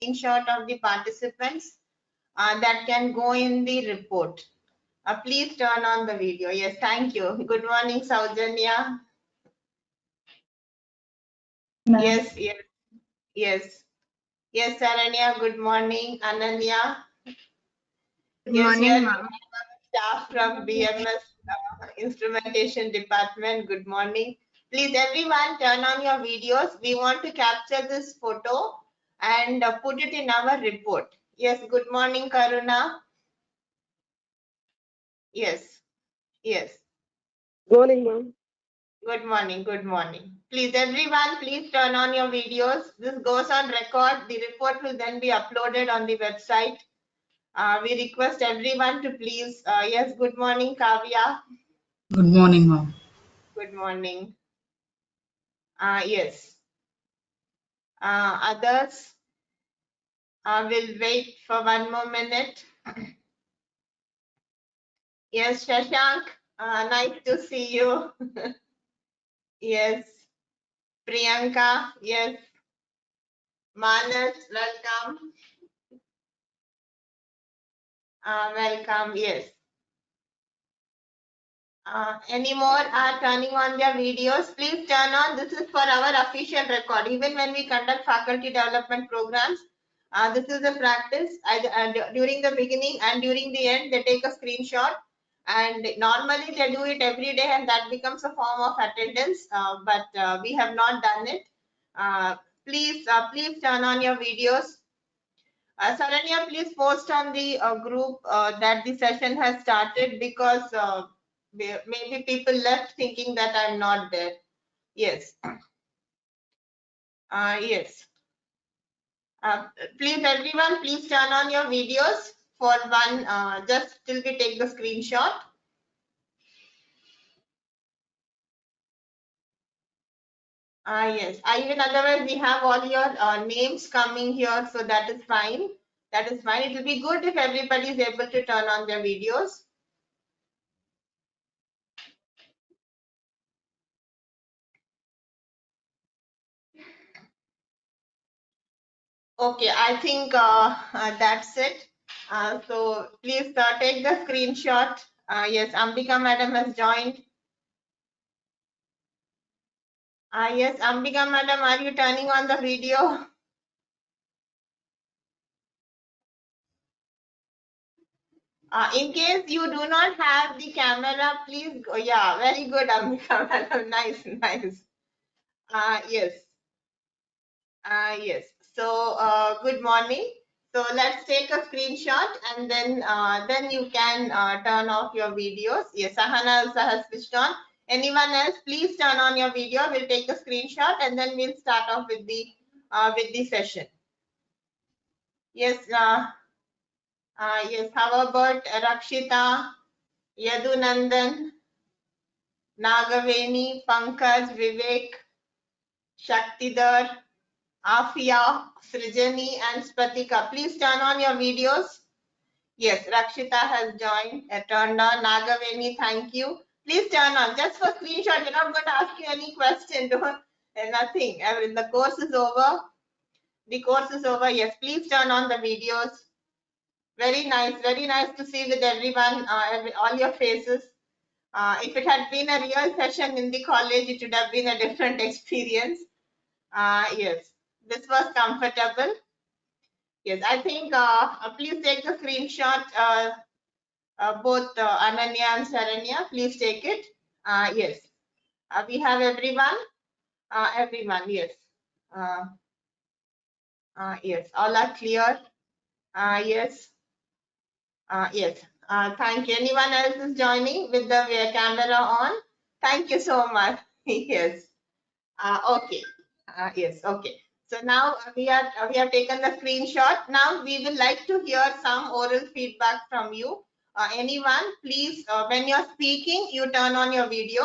screenshot of the participants that can go in the report. Please turn on the video. Yes, thank you. Good morning, Saujanya. Yes, yes, yes. Yes, Saranya, good morning. Ananya. Good Yes, morning, here ma'am. staff from BMS Instrumentation Department. Good morning. Please, everyone, turn on your videos. We want to capture this photo and put it in our report. Yes, good morning, Karuna. Yes, yes. Good morning, ma'am. Good morning, good morning. Please, everyone, please turn on your videos. This goes on record. The report will then be uploaded on the website. We request everyone to please, yes, good morning, Kavya. Good morning, ma'am. Good morning. Yes. Others, will wait for one more minute. Yes, Shashank, nice to see you. Yes. Priyanka, yes. Manas, welcome. Welcome, yes. Any more are turning on their videos? Please turn on. This is for our official record. Even when we conduct faculty development programs, this is a practice. During the beginning and during the end, they take a screenshot. And normally they do it every day, and that becomes a form of attendance. But we have not done it. Please turn on your videos. Saranya, please post on the group that the session has started, because maybe people left thinking that I'm not there. Yes. Yes. Please, everyone, please turn on your videos for one, just till we take the screenshot. Yes. Even otherwise, we have all your names coming here, so that is fine. That is fine. It will be good if everybody is able to turn on their videos. Okay, I think that's it. So please take the screenshot. Yes, Ambika madam has joined. Yes, Ambika madam, are you turning on the video? In case you do not have the camera, please go. Yeah, very good, Ambika madam. Nice, nice. Yes. Yes. So good morning. So let's take a screenshot, and then you can turn off your videos. Yes, Sahana also has switched on. Anyone else, please turn on your video. We'll take a screenshot, and then we'll start off with the session. Yes. Yes. How about Rakshita, Yadunandan, Nagaveni, Pankaj, Vivek, Shaktidhar, Afia, Srijani, and Spratika. Please turn on your videos. Yes, Rakshita has joined. Turned on. Nagaveni, thank you. Please turn on. Just for screenshot, we're not going to ask you any question. Don't, nothing. I mean, the course is over. The course is over. Yes, please turn on the videos. Very nice to see with everyone, all your faces. If it had been a real session in the college, it would have been a different experience. Yes, this was comfortable. Yes, I think please take the screenshot, both Ananya and Saranya. Please take it. Yes, we have everyone. Everyone, yes. Yes, all are clear. Yes. Yes. Thank you. Anyone else is joining with the camera on? Thank you so much. Yes. Okay. Yes. Okay. So now we have taken the screenshot. Now we will like to hear some oral feedback from you. Anyone, please, when you're speaking, you turn on your video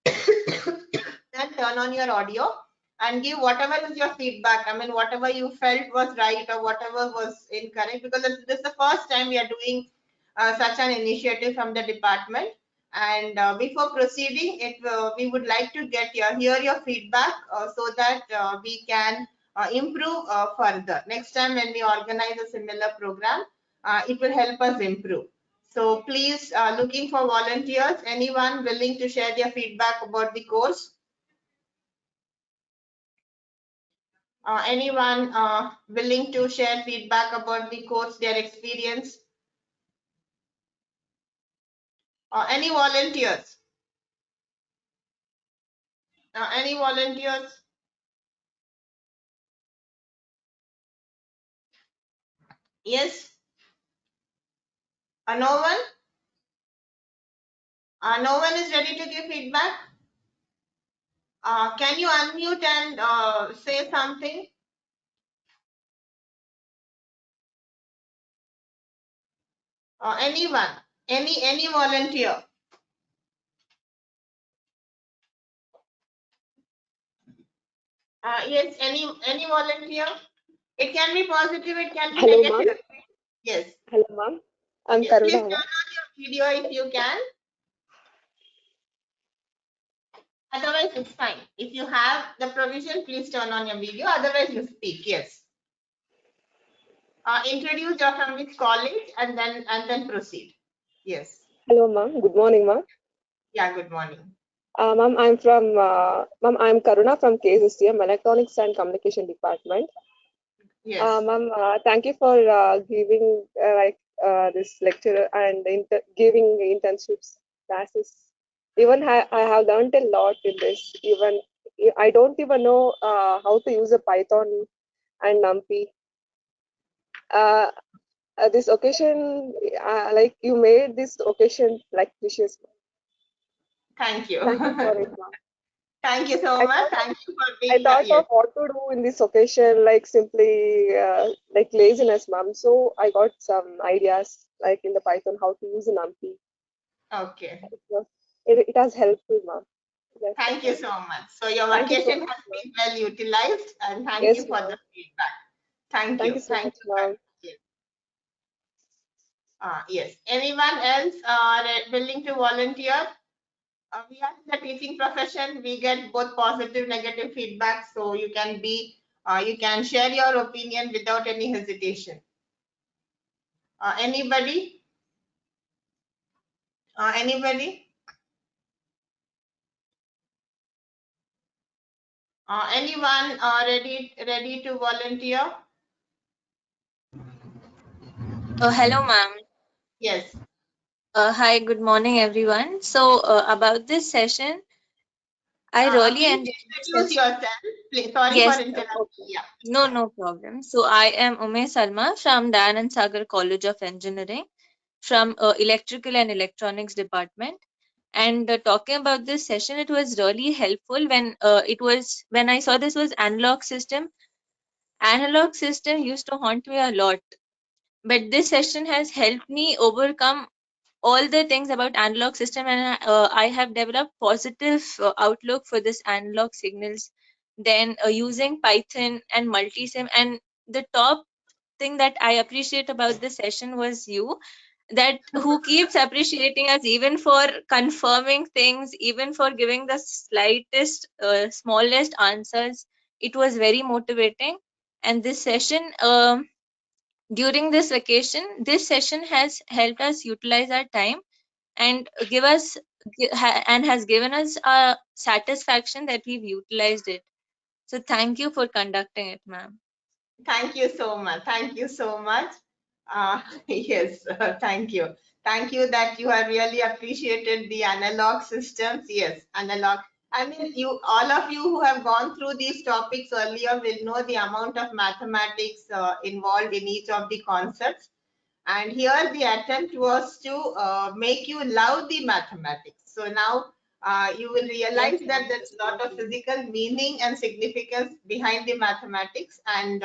and turn on your audio and give whatever is your feedback. I mean, whatever you felt was right or whatever was incorrect, because this is the first time we are doing such an initiative from the department. And before proceeding, we would like to hear your feedback so that we can improve further. Next time when we organize a similar program, it will help us improve. So please, looking for volunteers. Anyone willing to share their feedback about the course? Anyone willing to share feedback about the course, their experience? Any volunteers? Any volunteers? Yes? No one? No one is ready to give feedback? Can you unmute and say something? Anyone? Any volunteer? Yes, any volunteer? It can be positive, it can be Hello, negative. Yes. Hello, ma'am. I'm Yes, please Karuna, turn ma'am. on your video if you can. Otherwise, it's fine. If you have the provision, please turn on your video. Otherwise, you speak. Yes. Introduce your from which college and then proceed. Yes. Hello, ma'am. Good morning, ma'am. Yeah. Good morning. Ma'am, I'm Karuna from KSSTM, Electronics and Communication Department. Yes. Ma'am, thank you for giving this lecture and giving internships classes. Even I have learned a lot in this. Even I don't even know how to use a Python and NumPy. This occasion, like you made this occasion like precious. Thank you. Thank you for it, ma'am. Thank you so I much. thought of, Thank you for I being thought here. of what to do in this occasion, like simply like laziness, ma'am. So I got some ideas, like in the Python, how to use NumPy. Okay. It has helpful, ma'am. Yes, Thank you so much. So your thank you so vacation much, has ma'am. been well utilized, and thank you Yes, for ma'am. the feedback. Thank Thank you. you so Thank much, you. ma'am. Yes. Yes. Anyone else willing to volunteer? We are in the teaching profession. We get both positive, negative feedback. So you can share your opinion without any hesitation. Anybody? Anybody? Anyone ready to volunteer? Hello, ma'am. Yes. Hi, good morning, everyone. So, about this session, I really Please enjoyed this introduce session. yourself. Please, sorry for Yes, interrupting. okay. Yeah. No problem. So, I am Ume Salma from Dayanand Sagar College of Engineering from Electrical and Electronics Department. And talking about this session, it was really helpful when I saw this was analog system. Analog system used to haunt me a lot, but this session has helped me overcome all the things about analog system, and I have developed positive outlook for this analog signals, then using Python and multisim. And the top thing that I appreciate about this session was you, that who keeps appreciating us even for confirming things, even for giving the slightest smallest answers. It was very motivating. And this session, during this vacation, this session has helped us utilize our time and and has given us a satisfaction that we've utilized it. So thank you for conducting it, ma'am. Thank you so much. Thank you so much. Yes, thank you. Thank you that you have really appreciated the analog systems. Yes, analog. I mean, all of you who have gone through these topics earlier will know the amount of mathematics involved in each of the concepts. And here the attempt was to make you love the mathematics. So now you will realize that there's a lot of physical meaning and significance behind the mathematics, and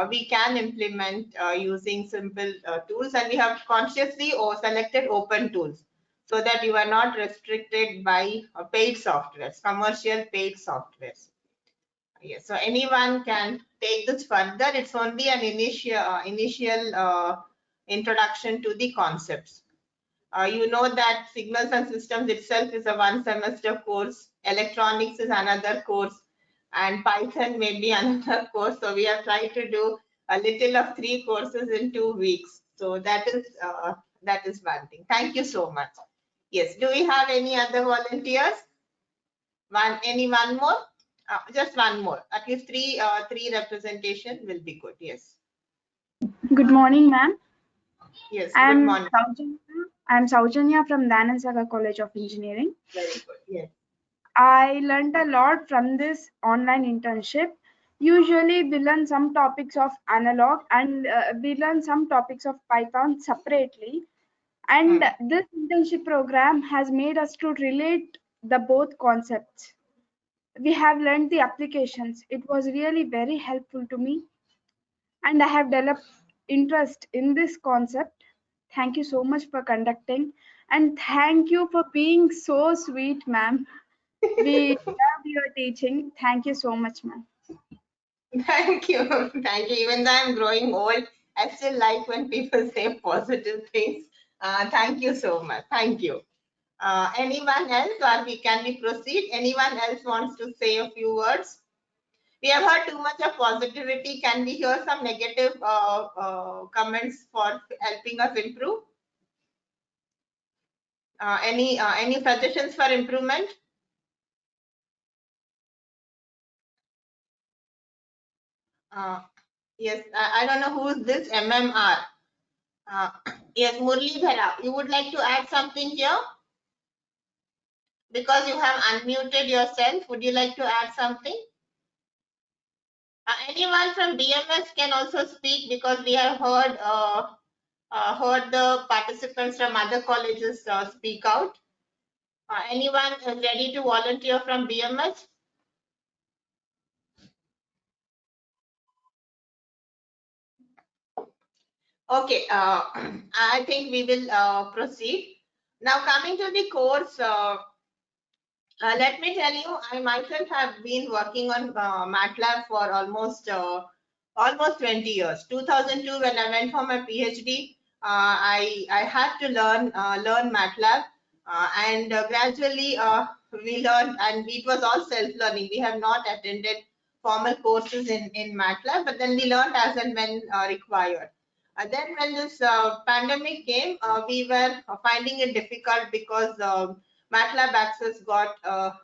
we can implement using simple tools. And we have consciously selected open tools so that you are not restricted by paid softwares, commercial paid softwares. Yes, so anyone can take this further. It's only an initial introduction to the concepts. You know that signals and systems itself is a one semester course. Electronics is another course. and Python may be another course. So we have tried to do a little of 3 courses in 2 weeks. So that is one thing. Thank you so much. Yes. Do we have any other volunteers? One more? Just one more. At least three representation will be good. Yes. Good morning, ma'am. Yes. Good morning. I'm Saujanya from Danan Sagar College of Engineering. Very good. Yes. I learned a lot from this online internship. Usually, we learn some topics of analog and we learn some topics of Python separately. And this internship program has made us to relate the both concepts. We have learned the applications. It was really very helpful to me, and I have developed interest in this concept. Thank you so much for conducting, and thank you for being so sweet, ma'am. We love your teaching. Thank you so much, ma'am. Thank you. Thank you. Even though I'm growing old, I still like when people say positive things. Thank you so much. Thank you. Anyone else, or can we proceed? Anyone else wants to say a few words? We have heard too much of positivity. Can we hear some negative comments for helping us improve? Any suggestions for improvement? Yes, I don't know who is this MMR. Yes, Muralidhara, you would like to add something here? Because you have unmuted yourself, would you like to add something? Anyone from BMS can also speak, because we have heard the participants from other colleges speak out. Anyone is ready to volunteer from BMS? Okay, I think we will proceed. Now, coming to the course, let me tell you, I myself have been working on MATLAB for almost 20 years. 2002, when I went for my PhD, I had to learn MATLAB, and gradually we learned, and it was all self-learning. We have not attended formal courses in MATLAB, but then we learned as and when required. Then when this pandemic came, we were finding it difficult because MATLAB access got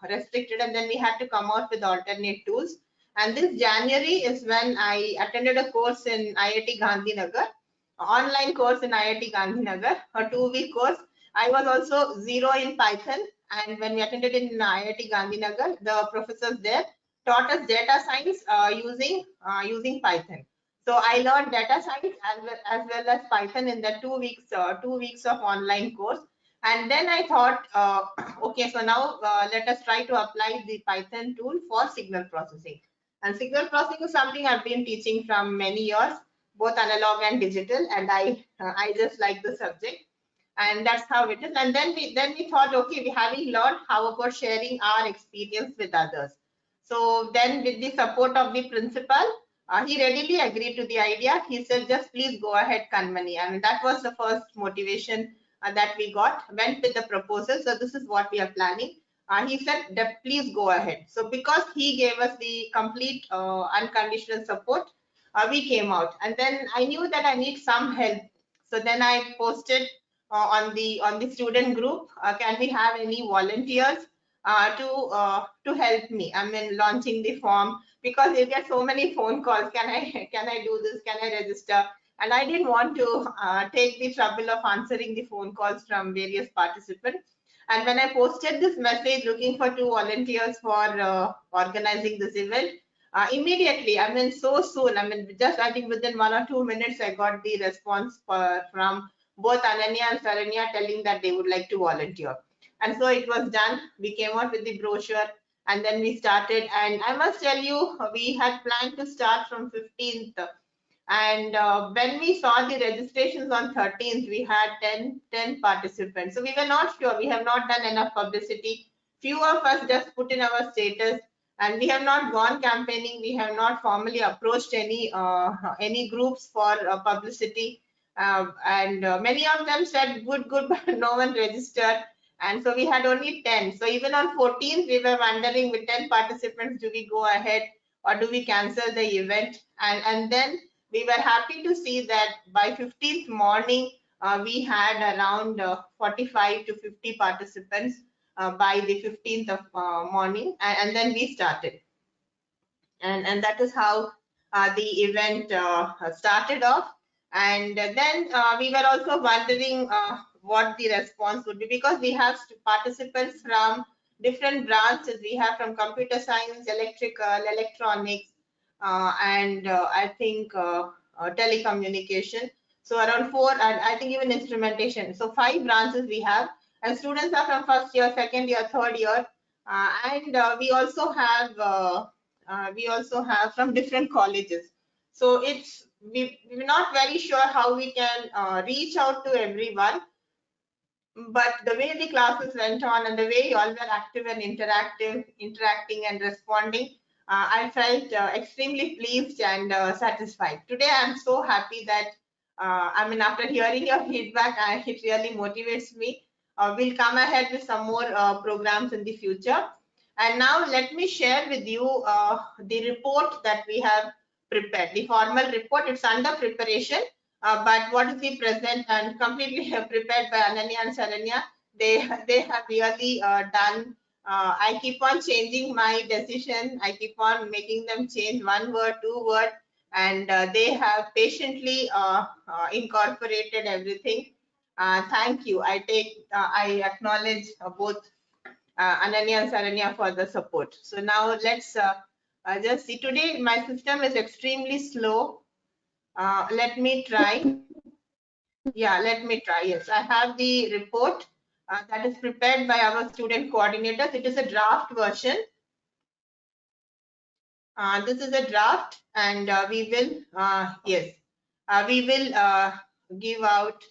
restricted, and then we had to come out with alternate tools. And this January is when I attended a course in IIT Gandhinagar, online course in IIT Gandhinagar, a 2-week course. I was also zero in Python, and when we attended in IIT Gandhinagar, the professors there taught us data science using Python. So I learned data science as well as Python in the 2 weeks of online course. And then I thought, okay, so now let us try to apply the Python tool for signal processing. And signal processing is something I've been teaching from many years, both analog and digital, and I just like the subject, and that's how it is. And then we thought, okay, we having learned, how about sharing our experience with others? So then, with the support of the principal, he readily agreed to the idea. He said, just please go ahead, Kanmani. I mean, that was the first motivation that we got, went with the proposal. So this is what we are planning. He said that please go ahead. So because he gave us the complete unconditional support, we came out. And then I knew that I need some help. So then I posted on the student group, can we have any volunteers to help me? I mean, launching the form, because you get so many phone calls. Can I do this? Can I register? And I didn't want to take the trouble of answering the phone calls from various participants. And when I posted this message looking for 2 volunteers for organizing this event, immediately, I mean, so soon, I mean, just I think within 1 or 2 minutes, I got the response from both Ananya and Saranya telling that they would like to volunteer. And so it was done. We came out with the brochure, and then we started. And I must tell you, we had planned to start from 15th. And when we saw the registrations on 13th, we had 10 participants. So we were not sure. We have not done enough publicity. Few of us just put in our status, and we have not gone campaigning. We have not formally approached any groups for publicity. And many of them said good, but no one registered. And so we had only 10. So even on 14th, we were wondering with 10 participants, do we go ahead or do we cancel the event? And then we were happy to see that by 15th morning, we had around 45 to 50 participants by the 15th of morning. And then we started. And that is how the event started off. And then we were also wondering what the response would be, because we have participants from different branches. We have from computer science, electrical, electronics, and I think telecommunication. So around 4, and I think even instrumentation. So 5 branches we have, and students are from first year, second year, third year, and we also have from different colleges. So we're not very sure how we can reach out to everyone, but the way the classes went on and the way you all were active and interacting and responding, I felt extremely pleased and satisfied. Today, I'm so happy that, I mean, after hearing your feedback, it really motivates me. We'll come ahead with some more programs in the future. And now let me share with you the report that we have prepared, the formal report. It's under preparation. But what is the present and completely prepared by Ananya and Saranya? They have really done. I keep on changing my decision. I keep on making them change 1 word, 2 word, and they have patiently incorporated everything. Thank you. I acknowledge both Ananya and Saranya for the support. So now let's just see. Today my system is extremely slow. Let me try. Yeah, let me try. Yes, I have the report that is prepared by our student coordinators. It is a draft version. This is a draft, and we will give out.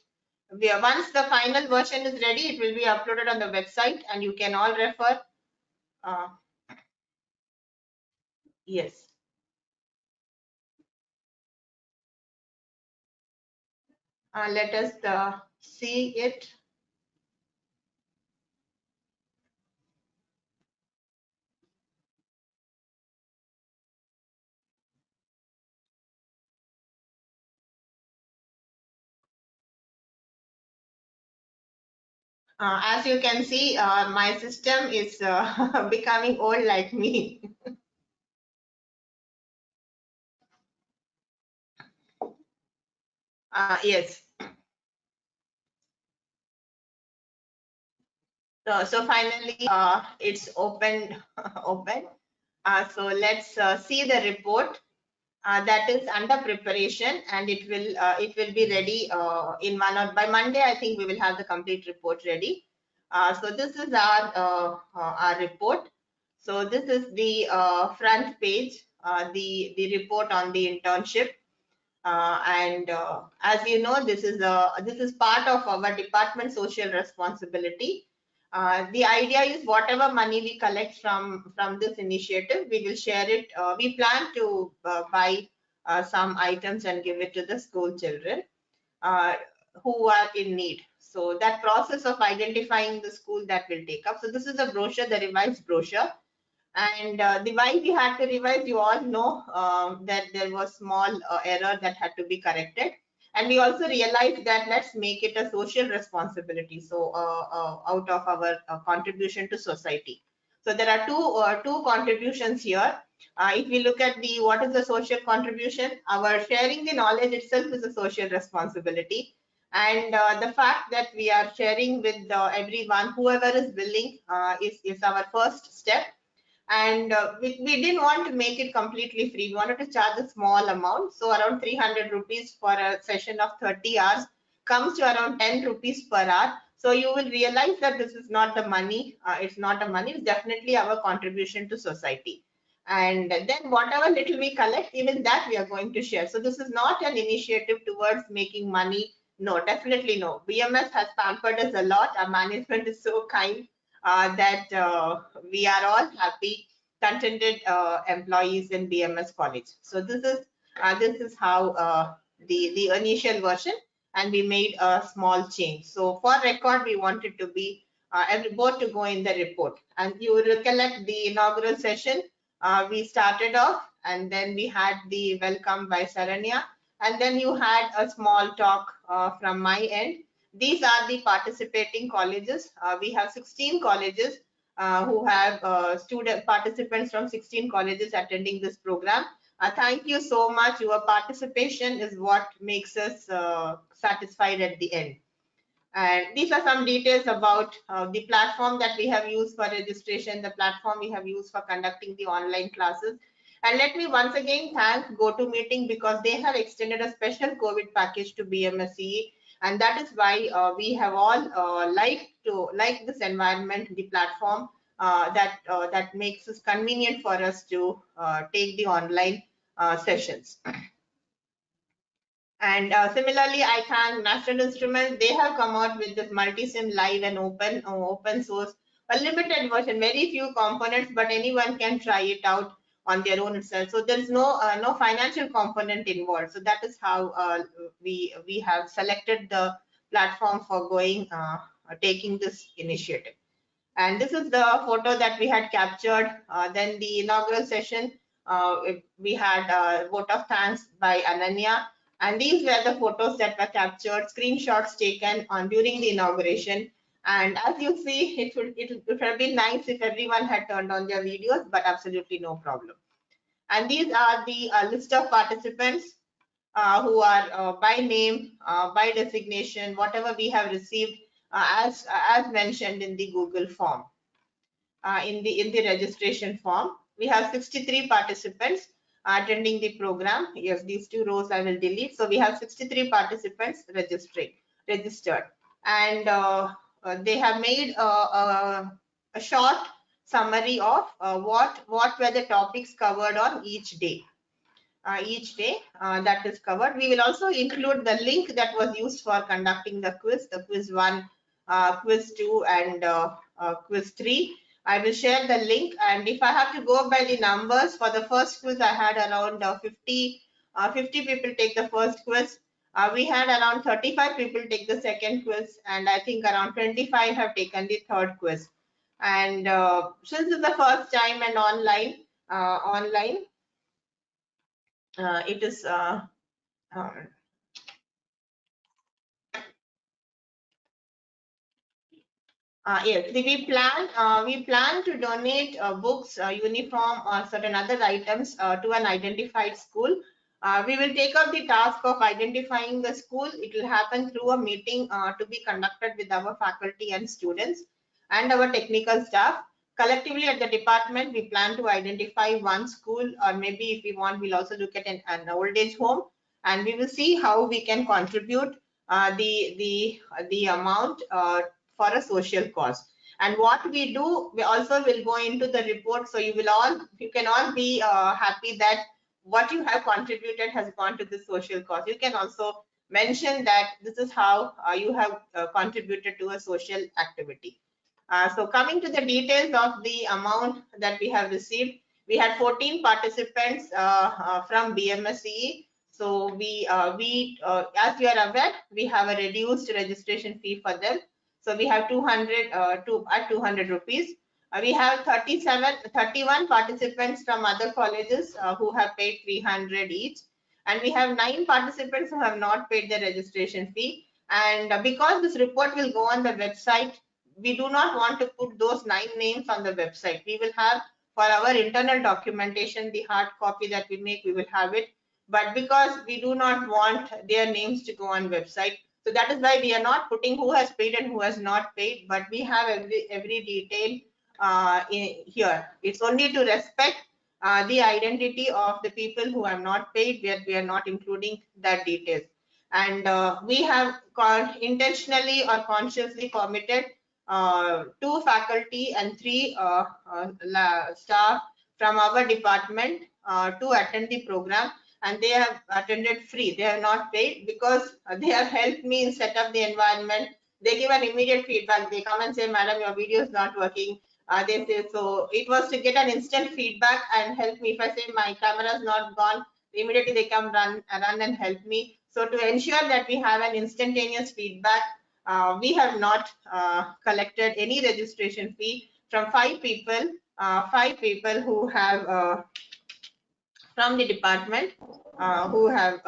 Once the final version is ready, it will be uploaded on the website, and you can all refer. Yes. Let us see it. As you can see, my system is becoming old like me. Yes. So finally, it's open. So let's see the report that is under preparation, and it will be ready in by Monday. I think we will have the complete report ready. So this is our report. So this is the front page, the report on the internship. And as you know, this is part of our department social responsibility. The idea is whatever money we collect from this initiative, we will share it. We plan to buy some items and give it to the school children who are in need. So that process of identifying the school, that will take up. So this is a brochure, the revised brochure. And the why we had to revise, you all know that there was small error that had to be corrected. And we also realized that let's make it a social responsibility. So out of our contribution to society. So there are two contributions here. If we look at what is the social contribution, our sharing the knowledge itself is a social responsibility. And the fact that we are sharing with everyone, whoever is willing, is our first step. And we didn't want to make it completely free. We wanted to charge a small amount. So around 300 rupees for a session of 30 hours comes to around 10 rupees per hour. So you will realize that this is not the money. It's not a money. It's definitely our contribution to society. And then whatever little we collect, even that we are going to share. So this is not an initiative towards making money. No, definitely no. BMS has pampered us a lot. Our management is so kind that we are all happy, contented employees in BMS College. So this is how the initial version, and we made a small change. So for record, we wanted to be both to go in the report. And you will recollect the inaugural session. We started off, and then we had the welcome by Saranya, and then you had a small talk from my end. These are the participating colleges. We have 16 colleges who have student participants from 16 colleges attending this program. Thank you so much. Your participation is what makes us satisfied at the end. And these are some details about the platform that we have used for registration, the platform we have used for conducting the online classes. And let me once again thank GoToMeeting, because they have extended a special COVID package to BMSCE. And that is why we have all like this environment, the platform that makes it convenient for us to take the online sessions. And similarly, I thank National Instruments. They have come out with this multi-sim live and open source, a limited version, very few components, but anyone can try it out on their own itself. So there is no financial component involved. So that is how we have selected the platform for taking this initiative. And this is the photo that we had captured. Then the inaugural session, we had a vote of thanks by Ananya. And these were the photos that were captured, screenshots taken during the inauguration. And as you see, it would have been nice if everyone had turned on their videos, but absolutely no problem. And these are the list of participants who are by name, by designation, whatever we have received as mentioned in the Google form. In the registration form, we have 63 participants attending the program. Yes, these two rows I will delete. So we have 63 participants registered, and they have made a short summary of what were the topics covered on each day. That is covered. We will also include the link that was used for conducting the quiz 1, quiz 2, and quiz 3. I will share the link, and if I have to go by the numbers, for the first quiz I had around 50 people take the first quiz. We had around 35 people take the second quiz, and I think around 25 have taken the third quiz. And since it's the first time and online, it is yes, we plan to donate books, uniform, or certain other items to an identified school. We will take up the task of identifying the school. It will happen through a meeting to be conducted with our faculty and students and our technical staff. Collectively at the department, we plan to identify one school, or maybe if we want, we'll also look at an old age home, and we will see how we can contribute the amount for a social cause. And what we do, we also will go into the report, so you can all be happy that what you have contributed has gone to the social cause. You can also mention that this is how you have contributed to a social activity. So coming to the details of the amount that we have received, we had 14 participants from BMSCE. So as you are aware, we have a reduced registration fee for them. So we have 200 rupees. We have 31 participants from other colleges who have paid 300 each. And we have 9 participants who have not paid their registration fee. And because this report will go on the website, we do not want to put those 9 names on the website. We will have, for our internal documentation, the hard copy that we make, we will have it. But because we do not want their names to go on website, so that is why we are not putting who has paid and who has not paid, but we have every detail here. It's only to respect the identity of the people who have not paid, where we are not including that details. And we have intentionally or consciously committed 2 faculty and 3 staff from our department to attend the program, and they have attended free. They have not paid because they have helped me in set up the environment. They give an immediate feedback. They come and say, "Madam, your video is not working." They say, so it was to get an instant feedback and help me. If I say my camera is not gone, immediately they come run and help me. So to ensure that we have an instantaneous feedback, we have not collected any registration fee from 5 people who have from the department who have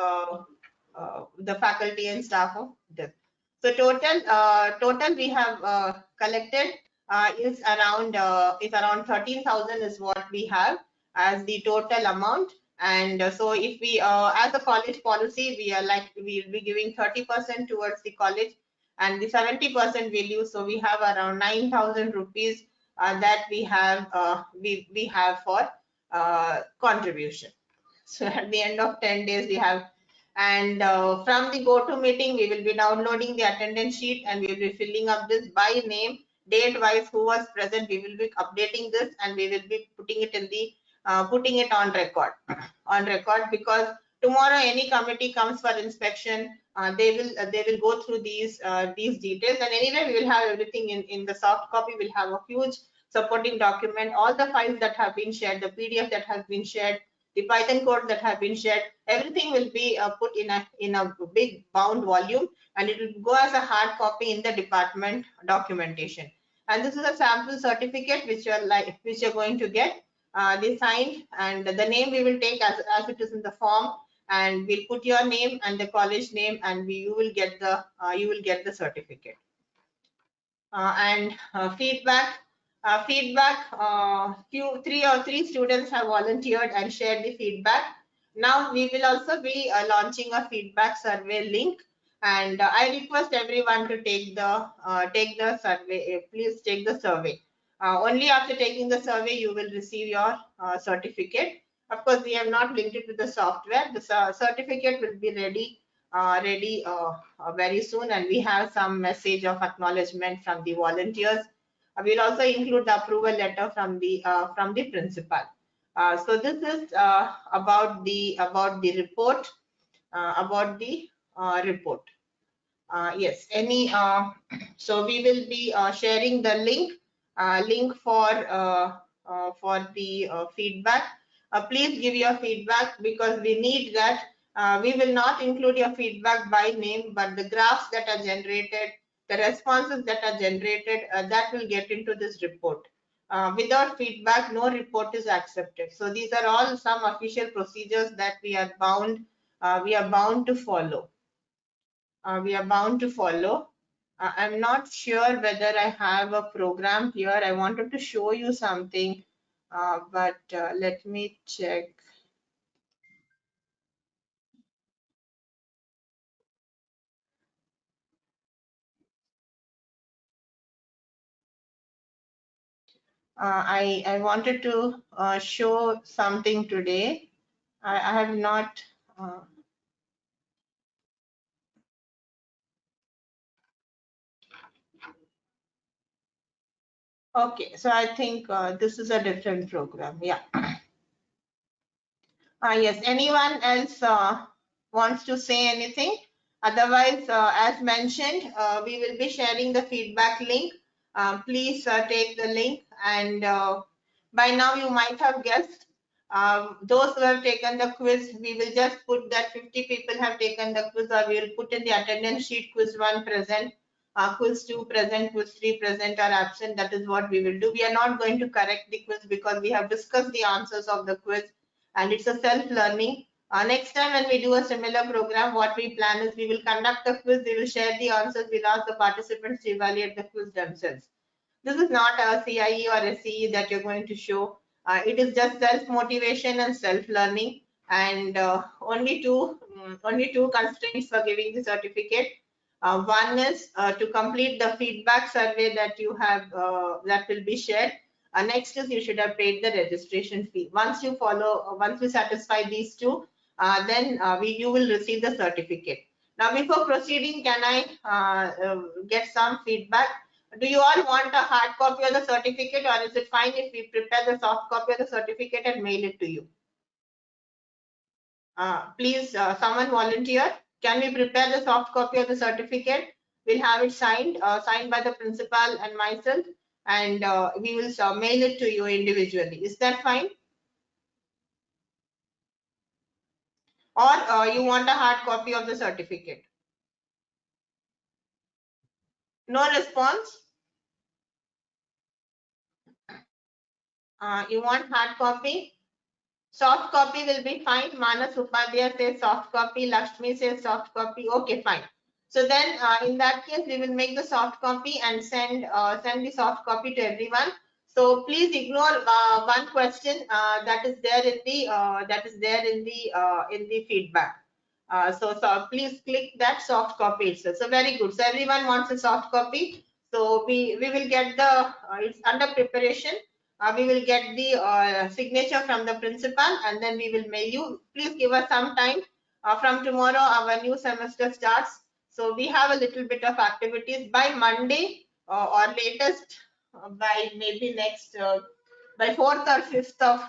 the faculty and staff of this. So total we have collected is around 13,000 is what we have as the total amount. And so if we as a college policy, we'll be giving 30% towards the college and the 70% will use. So we have around 9,000 rupees that we have for contribution. So at the end of 10 days we have, and from the GoToMeeting we will be downloading the attendance sheet and we will be filling up this by name, date wise, who was present. We will be updating this and we will be putting it in the putting it on record because tomorrow any committee comes for inspection, they will go through these details, and anyway we will have everything in the soft copy. We'll have a huge supporting document, all the files that have been shared, the PDF that has been shared, the Python codes that have been shared, everything will be put in a big bound volume, and it will go as a hard copy in the department documentation. And this is a sample certificate which you're going to get the signed, and the name we will take as it is in the form, and we'll put your name and the college name, and you will get the certificate. And feedback. Three students have volunteered and shared the feedback. Now we will also be launching a feedback survey link, and I request everyone to take the survey. Please take the survey. Only after taking the survey you will receive your certificate. Of course, we have not linked it with the software. The certificate will be ready very soon, and we have some message of acknowledgement from the volunteers. We'll also include the approval letter from the principal. So this is about the report. Yes. So we will be sharing the link for the feedback. Please give your feedback because we need that. We will not include your feedback by name, but the graphs that are generated, the responses that are generated, that will get into this report. Without feedback, no report is accepted. So these are all some official procedures that we are bound to follow. I'm not sure whether I have a program here. I wanted to show you something, but let me check. I wanted to show something today. I have not. Okay, so I think this is a different program. Yeah. Yes. Anyone else wants to say anything? Otherwise, as mentioned, we will be sharing the feedback link. Please take the link, and by now you might have guessed. Those who have taken the quiz, we will just put that 50 people have taken the quiz, or we will put in the attendance sheet quiz 1 present, quiz 2 present, quiz 3 present or absent. That is what we will do. We are not going to correct the quiz because we have discussed the answers of the quiz, and it's a self-learning. Next time when we do a similar program, what we plan is we will conduct a quiz, we will share the answers, we'll ask the participants to evaluate the quiz themselves. This is not a CIE or a CE that you're going to show. It is just self-motivation and self-learning, and only two constraints for giving the certificate. One is to complete the feedback survey that you have that will be shared. Next is you should have paid the registration fee. Once you satisfy these two, then you will receive the certificate. Now, before proceeding, can I get some feedback? Do you all want a hard copy of the certificate, or is it fine if we prepare the soft copy of the certificate and mail it to you? Please, someone volunteer. Can we prepare the soft copy of the certificate? We'll have it signed by the principal and myself, and we will mail it to you individually. Is that fine? Or you want a hard copy of the certificate? No response? You want hard copy? Soft copy will be fine. Manas Upadhyay says soft copy. Lakshmi says soft copy. Okay, fine. So then in that case, we will make the soft copy and send the soft copy to everyone. So please ignore one question that is there in the feedback. So please click that soft copy itself. So very good. So everyone wants a soft copy. So we will get the it's under preparation. We will get the signature from the principal and then we will mail you. Please give us some time. From tomorrow, our new semester starts. So we have a little bit of activities by Monday or latest by maybe next by 4th or 5th of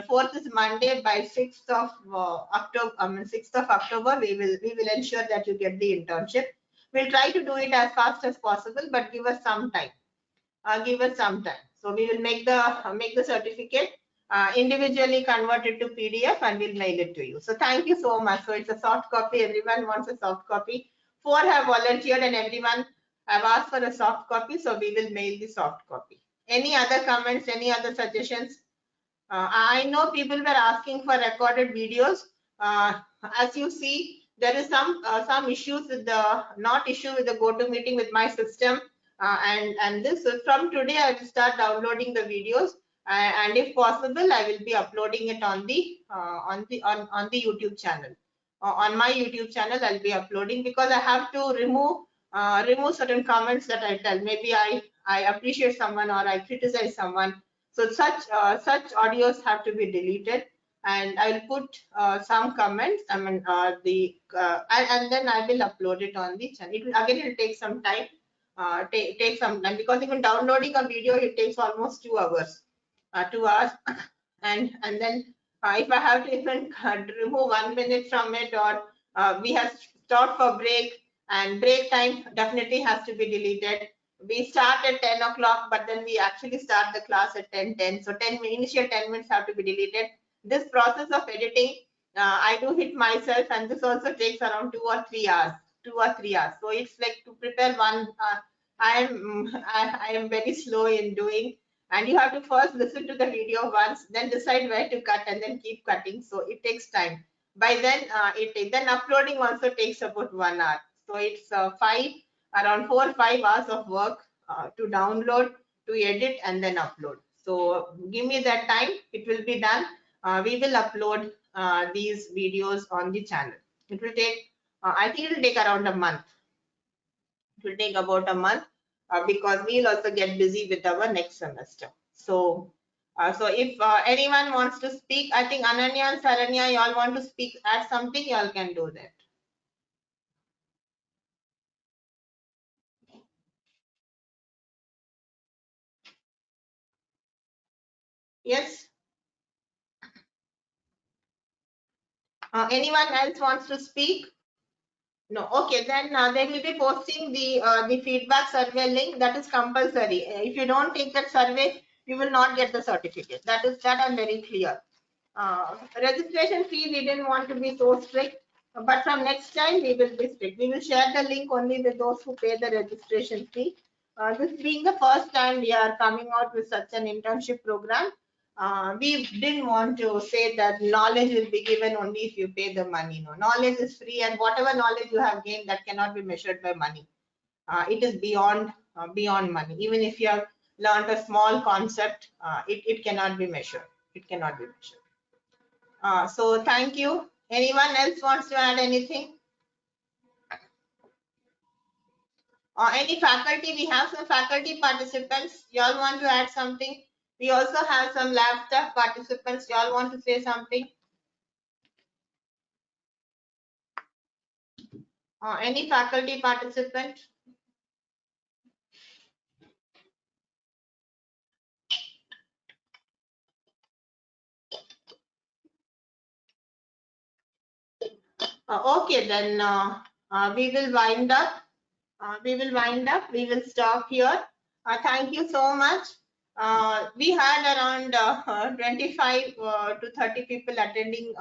4th is Monday. By 6th of October, 6th of October, we will ensure that you get the internship. We'll try to do it as fast as possible, but give us some time. Give us some time. So we will make the certificate individually converted to PDF and we'll mail it to you. So thank you so much. So it's a soft copy. Everyone wants a soft copy. 4 have volunteered and everyone have asked for a soft copy. So we will mail the soft copy. Any other comments? Any other suggestions? I know people were asking for recorded videos. As you see, there is some issues with the issue with the GoToMeeting with my system. And this, so from today I will start downloading the videos and if possible I will be uploading it on the YouTube channel. On my YouTube channel I'll be uploading because I have to remove certain comments that I tell. Maybe I appreciate someone or I criticize someone. So such audios have to be deleted and I will put some comments. I mean and then I will upload it on the channel. It will take some time. Take some time because even downloading a video it takes almost 2 hours. 2 hours and then if I have to even remove 1 minute from it or we have stopped for break and break time definitely has to be deleted. We start at 10 o'clock but then we actually start the class at 10:10. So initial 10 minutes have to be deleted. This process of editing I do hit myself and this also takes around 2 or 3 hours. 2 or 3 hours. So it's like to prepare one. I am very slow in doing, and you have to first listen to the video once, then decide where to cut, and then keep cutting. So it takes time. By then, then uploading also takes about 1 hour. So it's around 4 or 5 hours of work to download, to edit, and then upload. So give me that time. It will be done. We will upload these videos on the channel. It will take, I think it will take around a month. It will take about a month because we'll also get busy with our next semester. So, if anyone wants to speak, I think Ananya and Saranya, y'all want to speak, add something, y'all can do that. Yes. Anyone else wants to speak? No. Okay, then they will be posting the feedback survey link. That is compulsory. If you don't take that survey, you will not get the certificate. That I'm very clear. Registration fee, we didn't want to be so strict, but from next time we will be strict. We will share the link only with those who pay the registration fee. This being the first time we are coming out with such an internship program, we didn't want to say that knowledge will be given only if you pay the money. No, knowledge is free, and whatever knowledge you have gained, that cannot be measured by money. It is beyond money. Even if you have learned a small concept, it cannot be measured. It cannot be measured. So thank you. Anyone else wants to add anything? Any faculty? We have some faculty participants. You all want to add something? We also have some lab staff participants. You all want to say something? Any faculty participant? Okay, then we will wind up. We will stop here. Thank you so much. We had around 25 to 30 people attending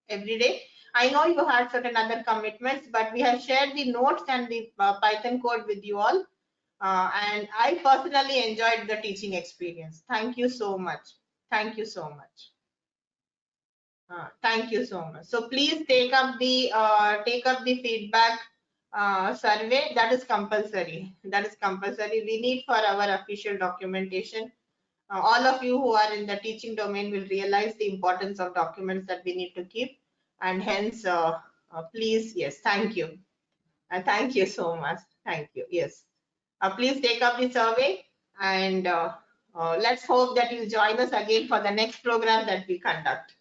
every day. I know you had certain other commitments, but we have shared the notes and the Python code with you all. And I personally enjoyed the teaching experience. Thank you so much. Thank you so much. Thank you so much. So please take up the feedback survey. That is compulsory. That is compulsory. We need for our official documentation. All of you who are in the teaching domain will realize the importance of documents that we need to keep, and hence, please, yes, thank you. Thank you so much. Thank you. Yes. Please take up the survey, and let's hope that you join us again for the next program that we conduct.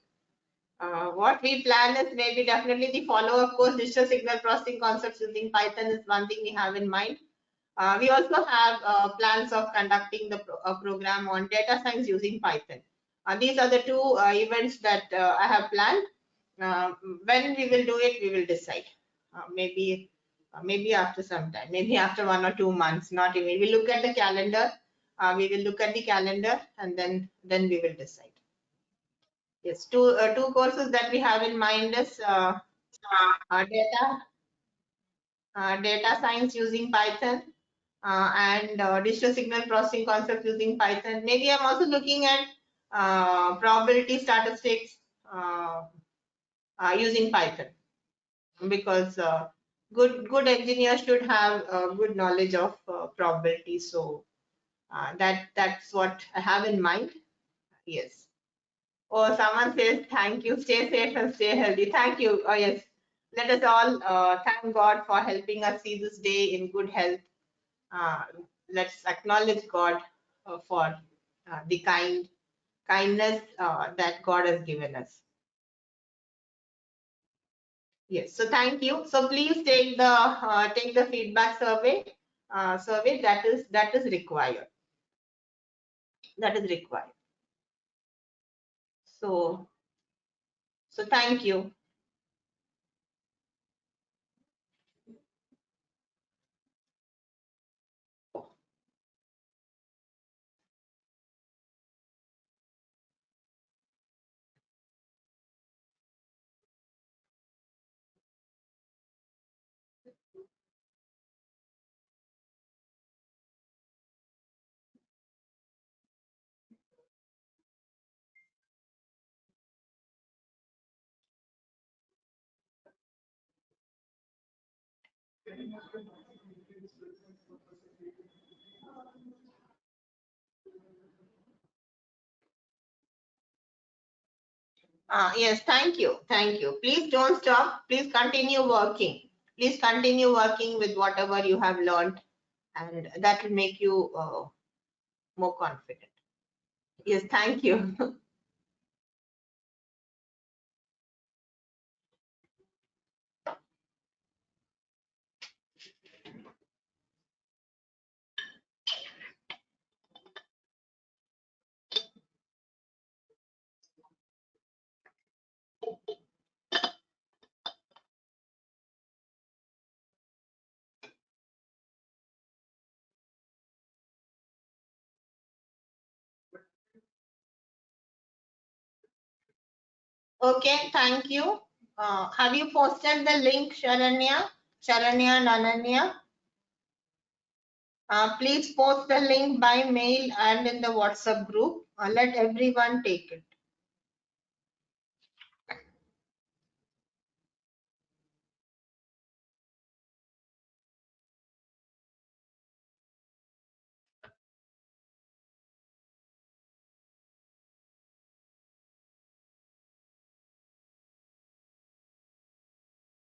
What we plan is maybe definitely the follow-up course, digital signal processing concepts using Python is one thing we have in mind. We also have plans of conducting the program on data science using Python. These are the two events that I have planned. When we will do it, we will decide. Maybe after some time, maybe after 1 or 2 months, not even. We look at the calendar. We will look at the calendar, and then we will decide. Yes, two courses that we have in mind is data science using Python and digital signal processing concepts using Python. Maybe I'm also looking at probability statistics using Python, because good engineers should have good knowledge of probability. So that's what I have in mind. Yes. Oh, someone says thank you. Stay safe and stay healthy. Thank you. Oh yes. Let us all thank God for helping us see this day in good health. Let's acknowledge God for the kindness that God has given us. Yes. So thank you. So please take the feedback survey that is required. That is required. So thank you. Yes, thank you. Thank you. Please don't stop. Please continue working. Please continue working with whatever you have learned, and that will make you more confident. Yes, thank you. Okay, thank you. Have you posted the link, Sharanya and Ananya? Please post the link by mail and in the WhatsApp group. Let everyone take it.